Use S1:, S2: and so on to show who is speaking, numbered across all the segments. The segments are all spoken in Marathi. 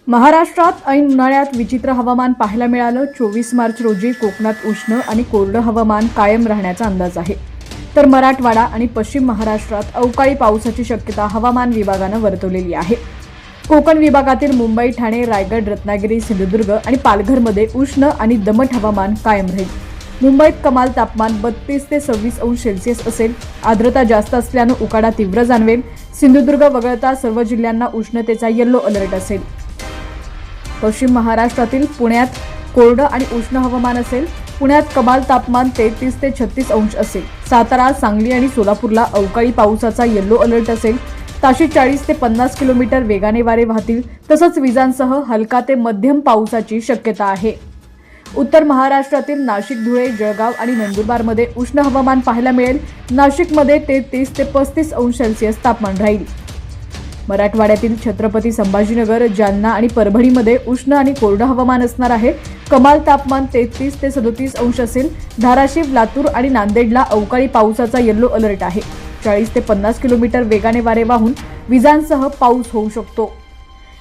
S1: महाराष्ट्रात ऐन उन्हाळ्यात विचित्र हवामान पाहायला मिळालं। 24 मार्च रोजी कोकणात उष्ण आणि कोरडं हवामान कायम राहण्याचा अंदाज आहे। तर मराठवाडा आणि पश्चिम महाराष्ट्रात अवकाळी पावसाची शक्यता हवामान विभागानं वर्तवलेली आहे। कोकण विभागातील मुंबई, ठाणे, रायगड, रत्नागिरी, सिंधुदुर्ग आणि पालघरमध्ये उष्ण आणि दमट हवामान कायम राहील। मुंबईत कमाल तापमान 32 ते 26 अंश सेल्सिअस असेल। आर्द्रता जास्त असल्यानं उकाडा तीव्र जाणवेल। सिंधुदुर्ग वगळता सर्व जिल्ह्यांना उष्णतेचा येलो अलर्ट असेल। पश्चिम महाराष्ट्रातील पुण्यात कोरडं आणि उष्ण हवामान असेल। पुण्यात कमाल तापमान 33 ते 36 अंश असेल। सातारा, सांगली आणि सोलापूरला अवकाळी पावसाचा येलो अलर्ट असेल। ताशी 40 ते 50 किलोमीटर वेगाने वारे वाहतील। तसंच विजांसह हलका ते मध्यम पावसाची शक्यता आहे। उत्तर महाराष्ट्रातील नाशिक, धुळे, जळगाव आणि नंदुरबारमध्ये उष्ण हवामान पाहायला मिळेल। नाशिकमध्ये 33 ते 35 अंश सेल्सिअस तापमान राहील। मराठवाड्यातील छत्रपती संभाजीनगर, जालना आणि परभणीमध्ये उष्ण आणि कोरडं हवामान असणार आहे। कमाल तापमान 33 ते 37 अंश असेल। धाराशिव, लातूर आणि नांदेडला अवकाळी पावसाचा येलो अलर्ट आहे। 40 ते 50 किलोमीटर वेगाने वारे वाहून विजांसह पाऊस होऊ शकतो।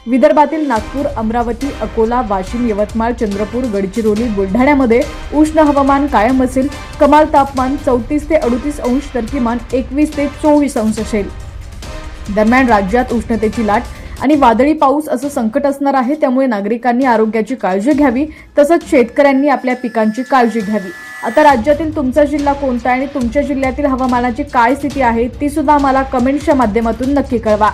S1: विदर्भातील नागपूर, अमरावती, अकोला, वाशिम, यवतमाळ, चंद्रपूर, गडचिरोली, बुलढाण्यामध्ये उष्ण हवामान कायम असेल। कमाल तापमान 34 ते 38 अंश तर किमान 21 ते 24 अंश असेल। दरम्यान राज्यात उष्णतेची लाट आणि वादळी पाऊस असं संकट असणार आहे। त्यामुळे नागरिकांनी आरोग्याची काळजी घ्यावी, तसंच शेतकऱ्यांनी आपल्या पिकांची काळजी घ्यावी। आता राज्यातील तुमचा जिल्हा कोणता आणि तुमच्या जिल्ह्यातील हवामानाची काय स्थिती आहे ती सुद्धा आम्हाला कमेंट्सच्या माध्यमातून नक्की कळवा।